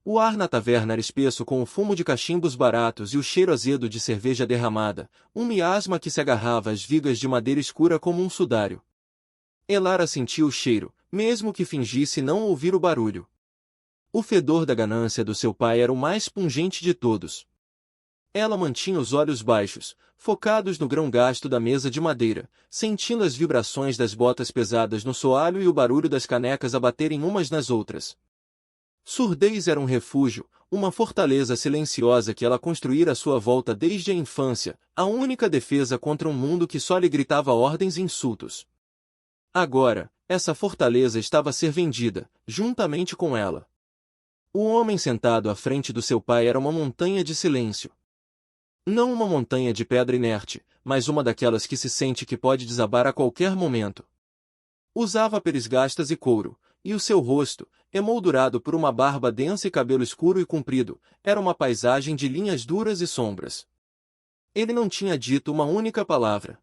O ar na taverna era espesso com o fumo de cachimbos baratos e o cheiro azedo de cerveja derramada, um miasma que se agarrava às vigas de madeira escura como um sudário. Elara sentiu o cheiro, mesmo que fingisse não ouvir o barulho. O fedor da ganância do seu pai era o mais pungente de todos. Ela mantinha os olhos baixos, focados no grão gasto da mesa de madeira, sentindo as vibrações das botas pesadas no soalho e o barulho das canecas a baterem umas nas outras. Surdez era um refúgio, uma fortaleza silenciosa que ela construíra à sua volta desde a infância, a única defesa contra um mundo que só lhe gritava ordens e insultos. Agora, essa fortaleza estava a ser vendida, juntamente com ela. O homem sentado à frente do seu pai era uma montanha de silêncio. Não uma montanha de pedra inerte, mas uma daquelas que se sente que pode desabar a qualquer momento. Usava perisgastas e couro, e o seu rosto, emoldurado por uma barba densa e cabelo escuro e comprido, era uma paisagem de linhas duras e sombras. Ele não tinha dito uma única palavra.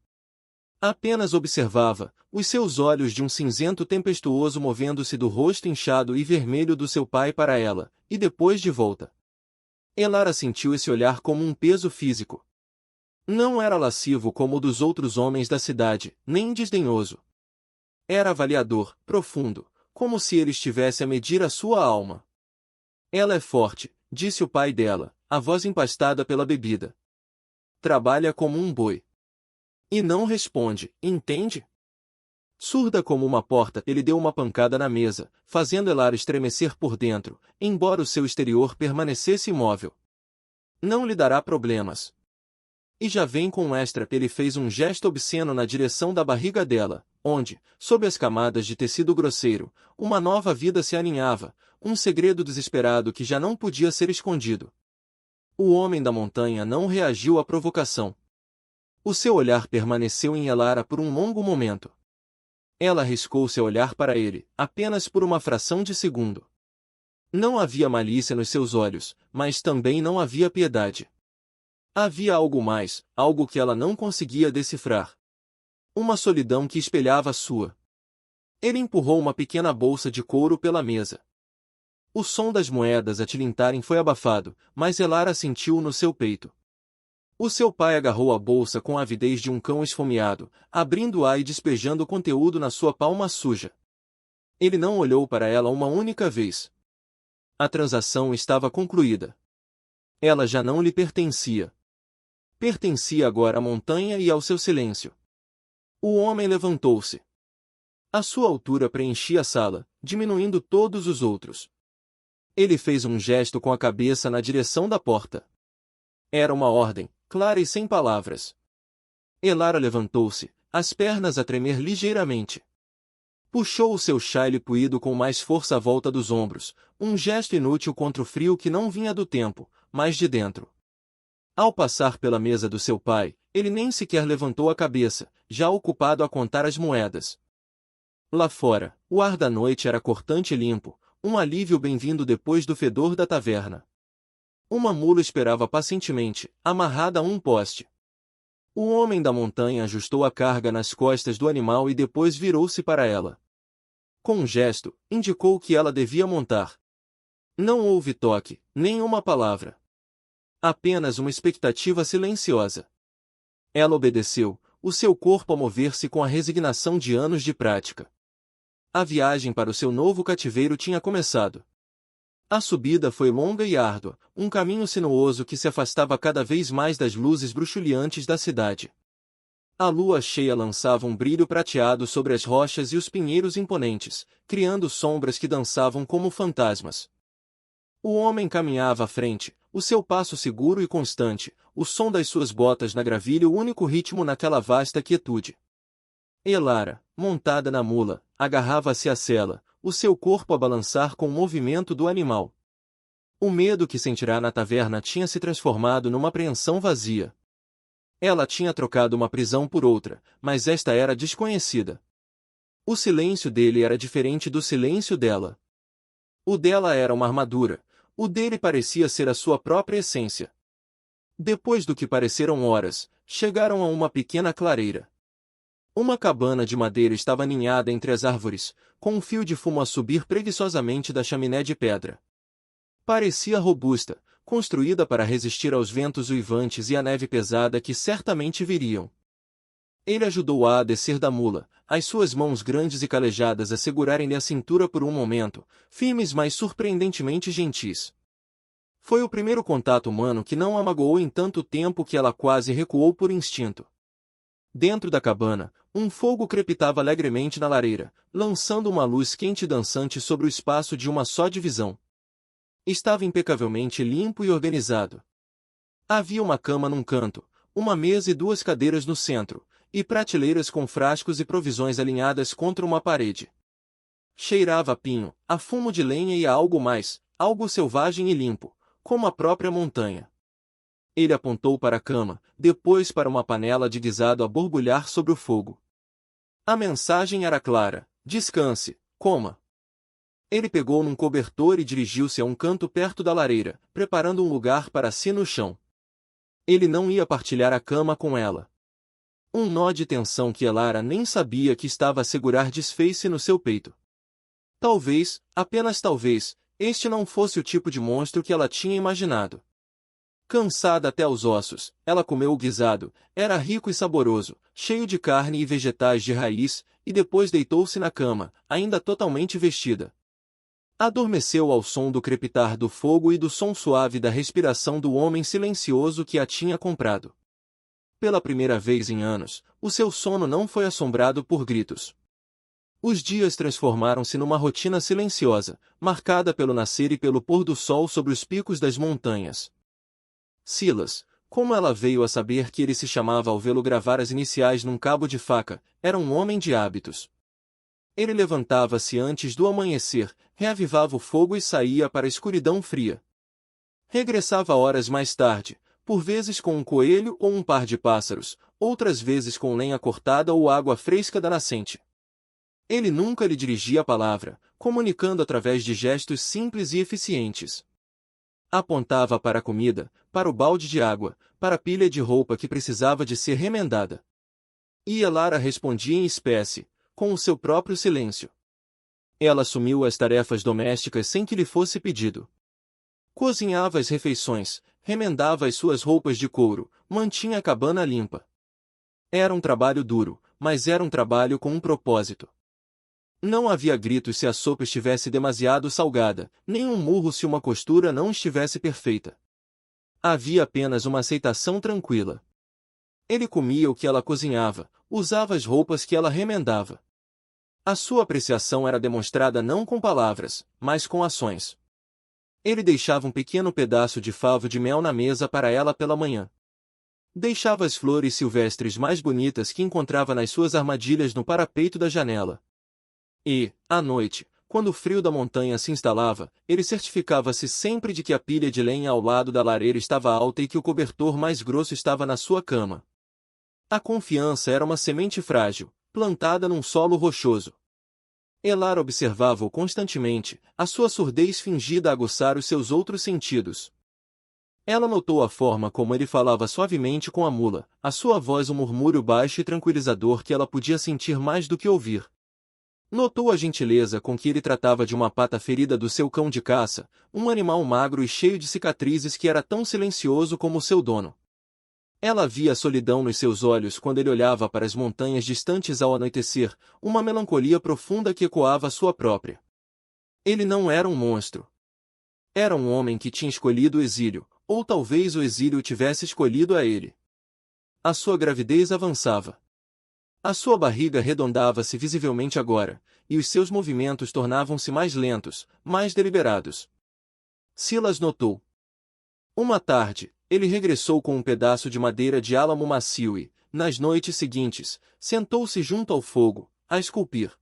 Apenas observava, os seus olhos de um cinzento tempestuoso movendo-se do rosto inchado e vermelho do seu pai para ela, e depois de volta. Elara sentiu esse olhar como um peso físico. Não era lascivo como o dos outros homens da cidade, nem desdenhoso. Era avaliador, profundo, como se ele estivesse a medir a sua alma. Ela é forte, disse o pai dela, a voz empastada pela bebida. Trabalha como um boi. E não responde, entende? Surda como uma porta, ele deu uma pancada na mesa, fazendo Elara estremecer por dentro, embora o seu exterior permanecesse imóvel. Não lhe dará problemas. E já vem com um extra. Ele fez um gesto obsceno na direção da barriga dela, onde, sob as camadas de tecido grosseiro, uma nova vida se aninhava, um segredo desesperado que já não podia ser escondido. O homem da montanha não reagiu à provocação. O seu olhar permaneceu em Elara por um longo momento. Ela arriscou seu olhar para ele, apenas por uma fração de segundo. Não havia malícia nos seus olhos, mas também não havia piedade. Havia algo mais, algo que ela não conseguia decifrar. Uma solidão que espelhava a sua. Ele empurrou uma pequena bolsa de couro pela mesa. O som das moedas a tilintarem foi abafado, mas Elara sentiu-o no seu peito. O seu pai agarrou a bolsa com a avidez de um cão esfomeado, abrindo-a e despejando o conteúdo na sua palma suja. Ele não olhou para ela uma única vez. A transação estava concluída. Ela já não lhe pertencia. Pertencia agora à montanha e ao seu silêncio. O homem levantou-se. A sua altura preenchia a sala, diminuindo todos os outros. Ele fez um gesto com a cabeça na direção da porta. Era uma ordem, clara e sem palavras. Elara levantou-se, as pernas a tremer ligeiramente. Puxou o seu chale puído com mais força à volta dos ombros, um gesto inútil contra o frio que não vinha do tempo, mas de dentro. Ao passar pela mesa do seu pai, ele nem sequer levantou a cabeça, já ocupado a contar as moedas. Lá fora, o ar da noite era cortante e limpo, um alívio bem-vindo depois do fedor da taverna. Uma mula esperava pacientemente, amarrada a um poste. O homem da montanha ajustou a carga nas costas do animal e depois virou-se para ela. Com um gesto, indicou que ela devia montar. Não houve toque, nem uma palavra. Apenas uma expectativa silenciosa. Ela obedeceu, o seu corpo a mover-se com a resignação de anos de prática. A viagem para o seu novo cativeiro tinha começado. A subida foi longa e árdua, um caminho sinuoso que se afastava cada vez mais das luzes bruxuleantes da cidade. A lua cheia lançava um brilho prateado sobre as rochas e os pinheiros imponentes, criando sombras que dançavam como fantasmas. O homem caminhava à frente, o seu passo seguro e constante, o som das suas botas na gravilha o único ritmo naquela vasta quietude. Elara, montada na mula, agarrava-se à sela, o seu corpo a balançar com o movimento do animal. O medo que sentirá na taverna tinha se transformado numa apreensão vazia. Ela tinha trocado uma prisão por outra, mas esta era desconhecida. O silêncio dele era diferente do silêncio dela. O dela era uma armadura, o dele parecia ser a sua própria essência. Depois do que pareceram horas, chegaram a uma pequena clareira. Uma cabana de madeira estava aninhada entre as árvores, com um fio de fumo a subir preguiçosamente da chaminé de pedra. Parecia robusta, construída para resistir aos ventos uivantes e à neve pesada que certamente viriam. Ele ajudou-a a descer da mula, as suas mãos grandes e calejadas a segurarem-lhe a cintura por um momento, firmes mas surpreendentemente gentis. Foi o primeiro contato humano que não a magoou em tanto tempo que ela quase recuou por instinto. Dentro da cabana, um fogo crepitava alegremente na lareira, lançando uma luz quente e dançante sobre o espaço de uma só divisão. Estava impecavelmente limpo e organizado. Havia uma cama num canto, uma mesa e duas cadeiras no centro, e prateleiras com frascos e provisões alinhadas contra uma parede. Cheirava a pinho, a fumo de lenha e a algo mais, algo selvagem e limpo, como a própria montanha. Ele apontou para a cama, depois para uma panela de guisado a borbulhar sobre o fogo. A mensagem era clara: descanse, coma. Ele pegou num cobertor e dirigiu-se a um canto perto da lareira, preparando um lugar para si no chão. Ele não ia partilhar a cama com ela. Um nó de tensão que Elara nem sabia que estava a segurar desfez-se no seu peito. Talvez, apenas talvez, este não fosse o tipo de monstro que ela tinha imaginado. Cansada até os ossos, ela comeu o guisado, era rico e saboroso, cheio de carne e vegetais de raiz, e depois deitou-se na cama, ainda totalmente vestida. Adormeceu ao som do crepitar do fogo e do som suave da respiração do homem silencioso que a tinha comprado. Pela primeira vez em anos, o seu sono não foi assombrado por gritos. Os dias transformaram-se numa rotina silenciosa, marcada pelo nascer e pelo pôr do sol sobre os picos das montanhas. Silas, como ela veio a saber que ele se chamava ao vê-lo gravar as iniciais num cabo de faca, era um homem de hábitos. Ele levantava-se antes do amanhecer, reavivava o fogo e saía para a escuridão fria. Regressava horas mais tarde, por vezes com um coelho ou um par de pássaros, outras vezes com lenha cortada ou água fresca da nascente. Ele nunca lhe dirigia a palavra, comunicando através de gestos simples e eficientes. Apontava para a comida, para o balde de água, para a pilha de roupa que precisava de ser remendada. E Elara respondia em espécie, com o seu próprio silêncio. Ela assumiu as tarefas domésticas sem que lhe fosse pedido. Cozinhava as refeições, remendava as suas roupas de couro, mantinha a cabana limpa. Era um trabalho duro, mas era um trabalho com um propósito. Não havia gritos se a sopa estivesse demasiado salgada, nem um murro se uma costura não estivesse perfeita. Havia apenas uma aceitação tranquila. Ele comia o que ela cozinhava, usava as roupas que ela remendava. A sua apreciação era demonstrada não com palavras, mas com ações. Ele deixava um pequeno pedaço de favo de mel na mesa para ela pela manhã. Deixava as flores silvestres mais bonitas que encontrava nas suas armadilhas no parapeito da janela. E, à noite, quando o frio da montanha se instalava, ele certificava-se sempre de que a pilha de lenha ao lado da lareira estava alta e que o cobertor mais grosso estava na sua cama. A confiança era uma semente frágil, plantada num solo rochoso. Elara observava-o constantemente, a sua surdez fingida a aguçar os seus outros sentidos. Ela notou a forma como ele falava suavemente com a mula, a sua voz um murmúrio baixo e tranquilizador que ela podia sentir mais do que ouvir. Notou a gentileza com que ele tratava de uma pata ferida do seu cão de caça, um animal magro e cheio de cicatrizes que era tão silencioso como seu dono. Ela via a solidão nos seus olhos quando ele olhava para as montanhas distantes ao anoitecer, uma melancolia profunda que ecoava a sua própria. Ele não era um monstro. Era um homem que tinha escolhido o exílio, ou talvez o exílio o tivesse escolhido a ele. A sua gravidez avançava. A sua barriga arredondava-se visivelmente agora, e os seus movimentos tornavam-se mais lentos, mais deliberados. Silas notou. Uma tarde, ele regressou com um pedaço de madeira de álamo macio e, nas noites seguintes, sentou-se junto ao fogo, a esculpir.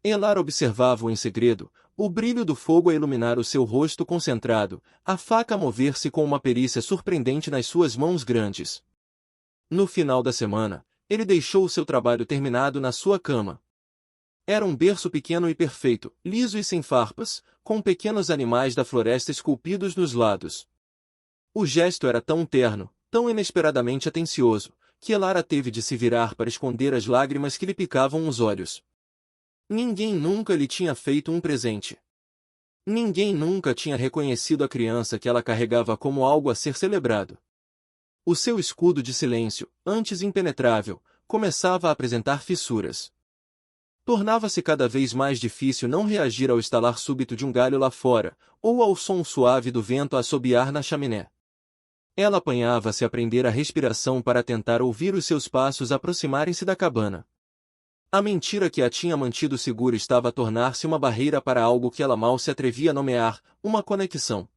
Elara observava-o em segredo, o brilho do fogo a iluminar o seu rosto concentrado, a faca a mover-se com uma perícia surpreendente nas suas mãos grandes. No final da semana, ele deixou o seu trabalho terminado na sua cama. Era um berço pequeno e perfeito, liso e sem farpas, com pequenos animais da floresta esculpidos nos lados. O gesto era tão terno, tão inesperadamente atencioso, que Elara teve de se virar para esconder as lágrimas que lhe picavam os olhos. Ninguém nunca lhe tinha feito um presente. Ninguém nunca tinha reconhecido a criança que ela carregava como algo a ser celebrado. O seu escudo de silêncio, antes impenetrável, começava a apresentar fissuras. Tornava-se cada vez mais difícil não reagir ao estalar súbito de um galho lá fora, ou ao som suave do vento a assobiar na chaminé. Ela apanhava-se a prender a respiração para tentar ouvir os seus passos aproximarem-se da cabana. A mentira que a tinha mantido segura estava a tornar-se uma barreira para algo que ela mal se atrevia a nomear, uma conexão.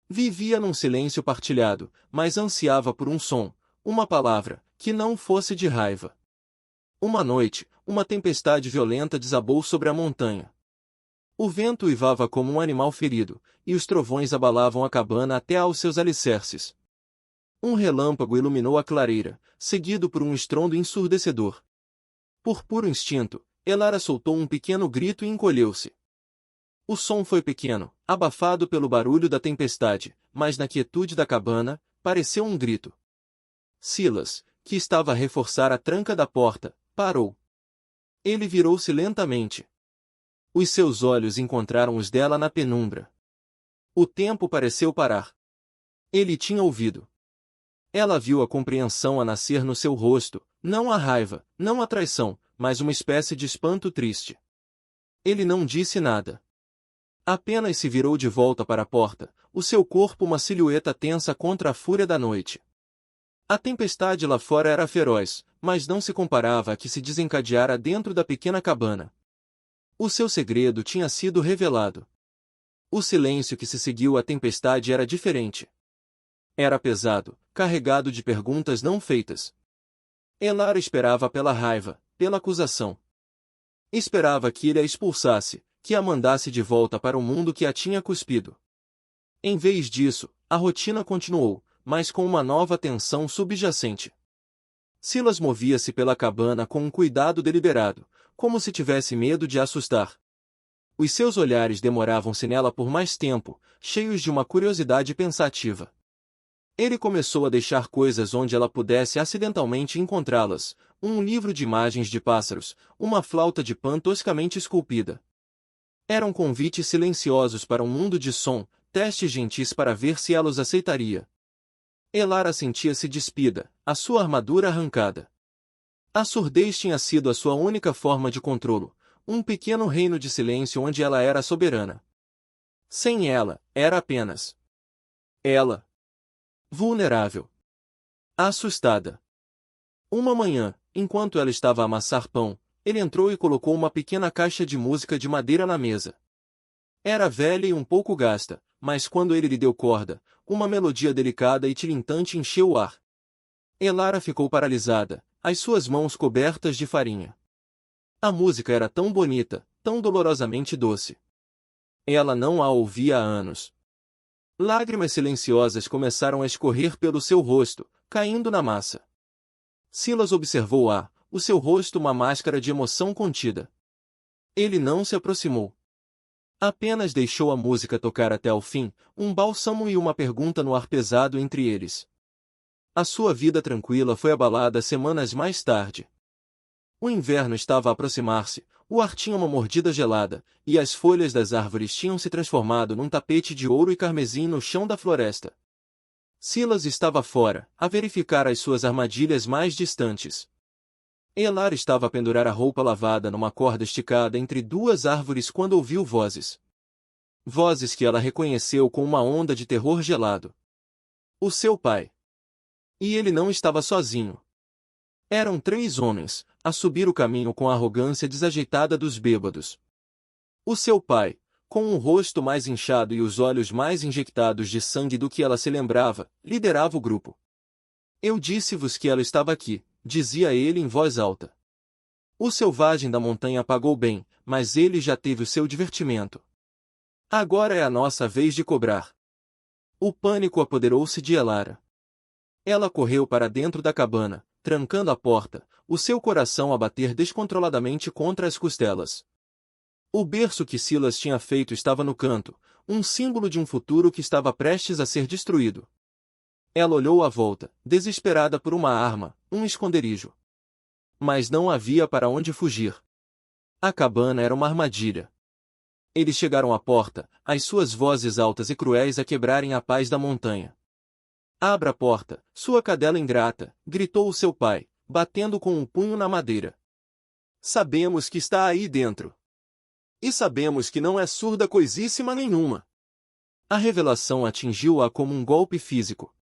Vivia num silêncio partilhado, mas ansiava por um som, uma palavra, que não fosse de raiva. Uma noite, uma tempestade violenta desabou sobre a montanha. O vento uivava como um animal ferido, e os trovões abalavam a cabana até aos seus alicerces. Um relâmpago iluminou a clareira, seguido por um estrondo ensurdecedor. Por puro instinto, Elara soltou um pequeno grito e encolheu-se. O som foi pequeno, abafado pelo barulho da tempestade, mas na quietude da cabana, pareceu um grito. Silas, que estava a reforçar a tranca da porta, parou. Ele virou-se lentamente. Os seus olhos encontraram os dela na penumbra. O tempo pareceu parar. Ele tinha ouvido. Ela viu a compreensão a nascer no seu rosto, não a raiva, não a traição, mas uma espécie de espanto triste. Ele não disse nada. Apenas se virou de volta para a porta, o seu corpo uma silhueta tensa contra a fúria da noite. A tempestade lá fora era feroz, mas não se comparava à que se desencadeara dentro da pequena cabana. O seu segredo tinha sido revelado. O silêncio que se seguiu à tempestade era diferente. Era pesado, carregado de perguntas não feitas. Elara esperava pela raiva, pela acusação. Esperava que ele a expulsasse, que a mandasse de volta para o mundo que a tinha cuspido. Em vez disso, a rotina continuou, mas com uma nova tensão subjacente. Silas movia-se pela cabana com um cuidado deliberado, como se tivesse medo de a assustar. Os seus olhares demoravam-se nela por mais tempo, cheios de uma curiosidade pensativa. Ele começou a deixar coisas onde ela pudesse acidentalmente encontrá-las, um livro de imagens de pássaros, uma flauta de pan toscamente esculpida. Eram convites silenciosos para um mundo de som, testes gentis para ver se ela os aceitaria. Elara sentia-se despida, a sua armadura arrancada. A surdez tinha sido a sua única forma de controlo, um pequeno reino de silêncio onde ela era soberana. Sem ela, era apenas ela. Vulnerável. Assustada. Uma manhã, enquanto ela estava a amassar pão, ele entrou e colocou uma pequena caixa de música de madeira na mesa. Era velha e um pouco gasta, mas quando ele lhe deu corda, uma melodia delicada e tilintante encheu o ar. Elara ficou paralisada, as suas mãos cobertas de farinha. A música era tão bonita, tão dolorosamente doce. Ela não a ouvia há anos. Lágrimas silenciosas começaram a escorrer pelo seu rosto, caindo na massa. Silas observou-a, o seu rosto uma máscara de emoção contida. Ele não se aproximou. Apenas deixou a música tocar até ao fim, um bálsamo e uma pergunta no ar pesado entre eles. A sua vida tranquila foi abalada semanas mais tarde. O inverno estava a aproximar-se, o ar tinha uma mordida gelada, e as folhas das árvores tinham se transformado num tapete de ouro e carmesim no chão da floresta. Silas estava fora, a verificar as suas armadilhas mais distantes. Elara estava a pendurar a roupa lavada numa corda esticada entre duas árvores quando ouviu vozes. Vozes que ela reconheceu com uma onda de terror gelado. O seu pai. E ele não estava sozinho. Eram 3 homens, a subir o caminho com a arrogância desajeitada dos bêbados. O seu pai, com um rosto mais inchado e os olhos mais injectados de sangue do que ela se lembrava, liderava o grupo. Eu disse-vos que ela estava aqui, dizia ele em voz alta. O selvagem da montanha pagou bem, mas ele já teve o seu divertimento. Agora é a nossa vez de cobrar. O pânico apoderou-se de Elara. Ela correu para dentro da cabana, trancando a porta, o seu coração a bater descontroladamente contra as costelas. O berço que Silas tinha feito estava no canto, um símbolo de um futuro que estava prestes a ser destruído. Ela olhou à volta, desesperada por uma arma, um esconderijo. Mas não havia para onde fugir. A cabana era uma armadilha. Eles chegaram à porta, as suas vozes altas e cruéis a quebrarem a paz da montanha. Abra a porta, sua cadela ingrata, gritou o seu pai, batendo com um punho na madeira. Sabemos que está aí dentro. E sabemos que não é surda coisíssima nenhuma. A revelação atingiu-a como um golpe físico.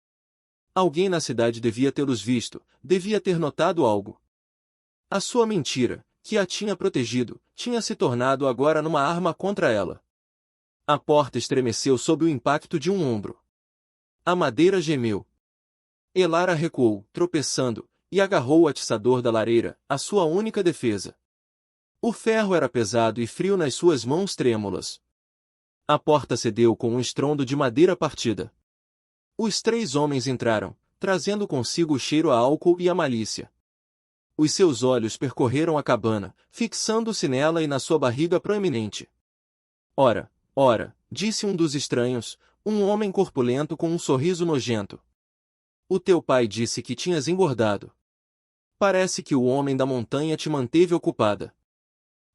Alguém na cidade devia tê-los visto, devia ter notado algo. A sua mentira, que a tinha protegido, tinha se tornado agora numa arma contra ela. A porta estremeceu sob o impacto de um ombro. A madeira gemeu. Elara recuou, tropeçando, e agarrou o atiçador da lareira, a sua única defesa. O ferro era pesado e frio nas suas mãos trêmulas. A porta cedeu com um estrondo de madeira partida. Os 3 homens entraram, trazendo consigo o cheiro a álcool e a malícia. Os seus olhos percorreram a cabana, fixando-se nela e na sua barriga proeminente. Ora, disse um dos estranhos, um homem corpulento com um sorriso nojento. O teu pai disse que tinhas engordado. Parece que o homem da montanha te manteve ocupada.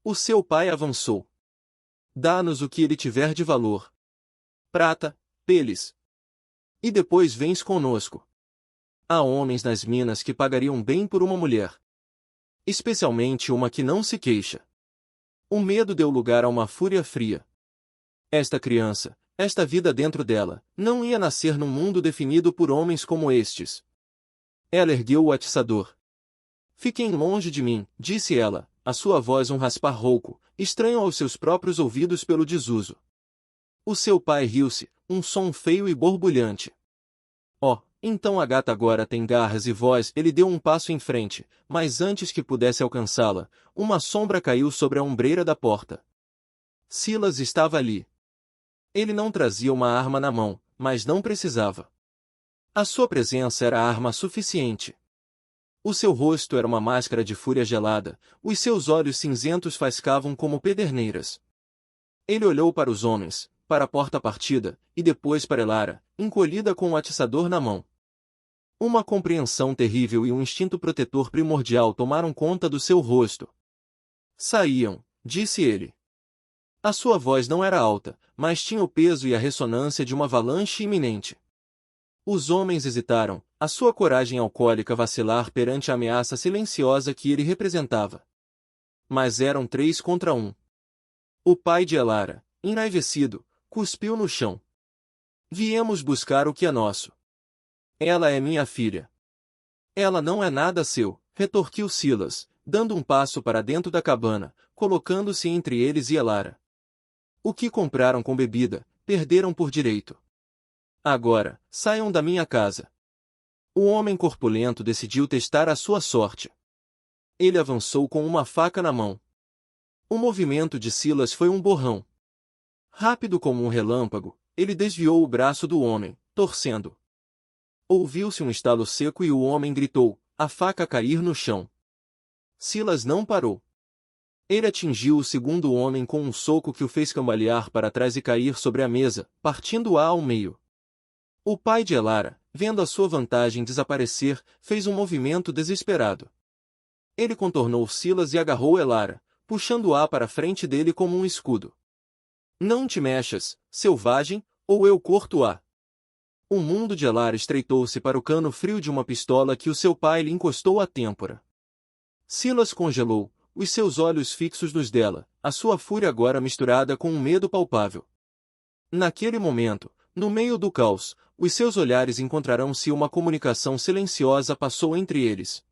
O seu pai avançou. Dá-nos o que ele tiver de valor. Prata, peles. E depois vens conosco. Há homens nas minas que pagariam bem por uma mulher. Especialmente uma que não se queixa. O medo deu lugar a uma fúria fria. Esta criança, esta vida dentro dela, não ia nascer num mundo definido por homens como estes. Ela ergueu o atiçador. Fiquem longe de mim, disse ela, a sua voz um raspar rouco, estranho aos seus próprios ouvidos pelo desuso. O seu pai riu-se, um som feio e borbulhante. Oh, então a gata agora tem garras e voz. Ele deu um passo em frente, mas antes que pudesse alcançá-la, uma sombra caiu sobre a ombreira da porta. Silas estava ali. Ele não trazia uma arma na mão, mas não precisava. A sua presença era arma suficiente. O seu rosto era uma máscara de fúria gelada, os seus olhos cinzentos faiscavam como pederneiras. Ele olhou para os homens, para a porta partida, e depois para Elara, encolhida com o atiçador na mão. Uma compreensão terrível e um instinto protetor primordial tomaram conta do seu rosto. Saíam, disse ele. A sua voz não era alta, mas tinha o peso e a ressonância de uma avalanche iminente. Os homens hesitaram, a sua coragem alcoólica vacilar perante a ameaça silenciosa que ele representava. Mas eram 3 contra 1. O pai de Elara, enraivecido, cuspiu no chão. Viemos buscar o que é nosso. Ela é minha filha. Ela não é nada seu, retorquiu Silas, dando um passo para dentro da cabana, colocando-se entre eles e Elara. O que compraram com bebida, perderam por direito. Agora, saiam da minha casa. O homem corpulento decidiu testar a sua sorte. Ele avançou com uma faca na mão. O movimento de Silas foi um borrão. Rápido como um relâmpago, ele desviou o braço do homem, torcendo. Ouviu-se um estalo seco e o homem gritou, a faca cair no chão. Silas não parou. Ele atingiu o segundo homem com um soco que o fez cambalear para trás e cair sobre a mesa, partindo-a ao meio. O pai de Elara, vendo a sua vantagem desaparecer, fez um movimento desesperado. Ele contornou Silas e agarrou Elara, puxando-a para frente dele como um escudo. Não te mexas, selvagem, ou eu corto-a. O mundo de Elara estreitou-se para o cano frio de uma pistola que o seu pai lhe encostou à têmpora. Silas congelou, os seus olhos fixos nos dela, a sua fúria agora misturada com um medo palpável. Naquele momento, no meio do caos, os seus olhares encontrarão-se e uma comunicação silenciosa passou entre eles.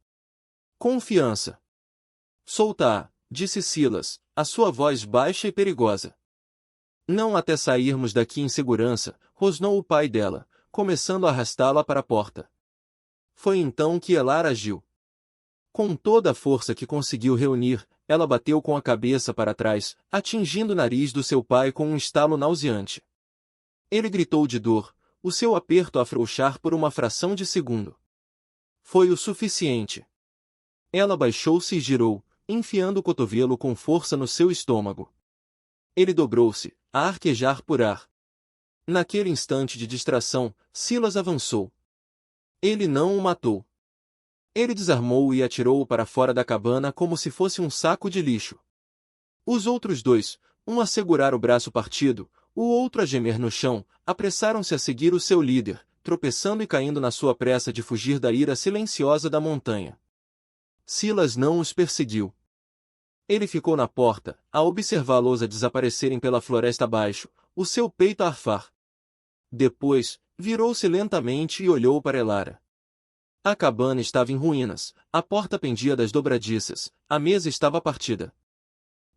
Confiança. Solta-a, disse Silas, a sua voz baixa e perigosa. Não até sairmos daqui em segurança, rosnou o pai dela, começando a arrastá-la para a porta. Foi então que Elara agiu. Com toda a força que conseguiu reunir, ela bateu com a cabeça para trás, atingindo o nariz do seu pai com um estalo nauseante. Ele gritou de dor, o seu aperto a afrouxar por uma fração de segundo. Foi o suficiente. Ela baixou-se e girou, enfiando o cotovelo com força no seu estômago. Ele dobrou-se, a arquejar por ar. Naquele instante de distração, Silas avançou. Ele não o matou. Ele desarmou-o e atirou-o para fora da cabana como se fosse um saco de lixo. Os outros 2, um a segurar o braço partido, o outro a gemer no chão, apressaram-se a seguir o seu líder, tropeçando e caindo na sua pressa de fugir da ira silenciosa da montanha. Silas não os perseguiu. Ele ficou na porta, a observá-los a desaparecerem pela floresta abaixo, o seu peito a arfar. Depois, virou-se lentamente e olhou para Elara. A cabana estava em ruínas, a porta pendia das dobradiças, a mesa estava partida.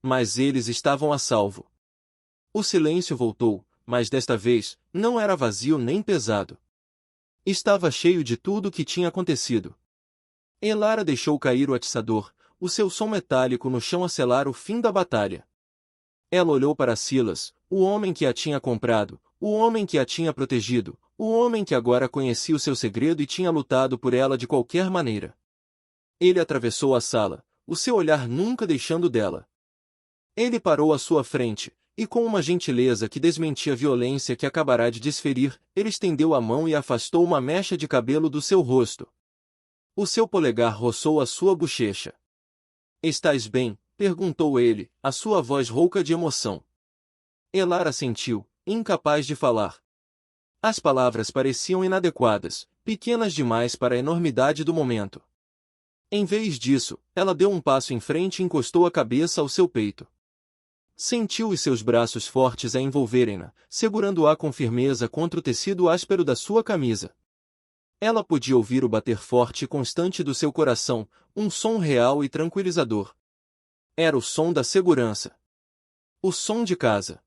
Mas eles estavam a salvo. O silêncio voltou, mas desta vez, não era vazio nem pesado. Estava cheio de tudo o que tinha acontecido. Elara deixou cair o atiçador, o seu som metálico no chão a selar o fim da batalha. Ela olhou para Silas, o homem que a tinha comprado, o homem que a tinha protegido, o homem que agora conhecia o seu segredo e tinha lutado por ela de qualquer maneira. Ele atravessou a sala, o seu olhar nunca deixando dela. Ele parou à sua frente, e com uma gentileza que desmentia a violência que acabará de desferir, ele estendeu a mão e afastou uma mecha de cabelo do seu rosto. O seu polegar roçou a sua bochecha. "Estás bem?", perguntou ele, a sua voz rouca de emoção. Elara sentiu, incapaz de falar. As palavras pareciam inadequadas, pequenas demais para a enormidade do momento. Em vez disso, ela deu um passo em frente e encostou a cabeça ao seu peito. Sentiu os seus braços fortes a envolverem-na, segurando-a com firmeza contra o tecido áspero da sua camisa. Ela podia ouvir o bater forte e constante do seu coração, um som real e tranquilizador. Era o som da segurança. O som de casa.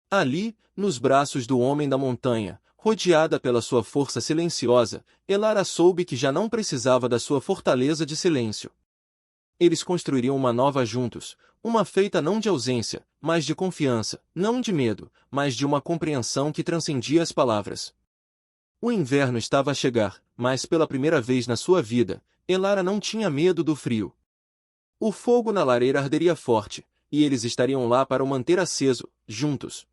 Ali, nos braços do homem da montanha, rodeada pela sua força silenciosa, Elara soube que já não precisava da sua fortaleza de silêncio. Eles construiriam uma nova juntos, uma feita não de ausência, mas de confiança, não de medo, mas de uma compreensão que transcendia as palavras. O inverno estava a chegar, mas pela primeira vez na sua vida, Elara não tinha medo do frio. O fogo na lareira arderia forte, e eles estariam lá para o manter aceso, juntos.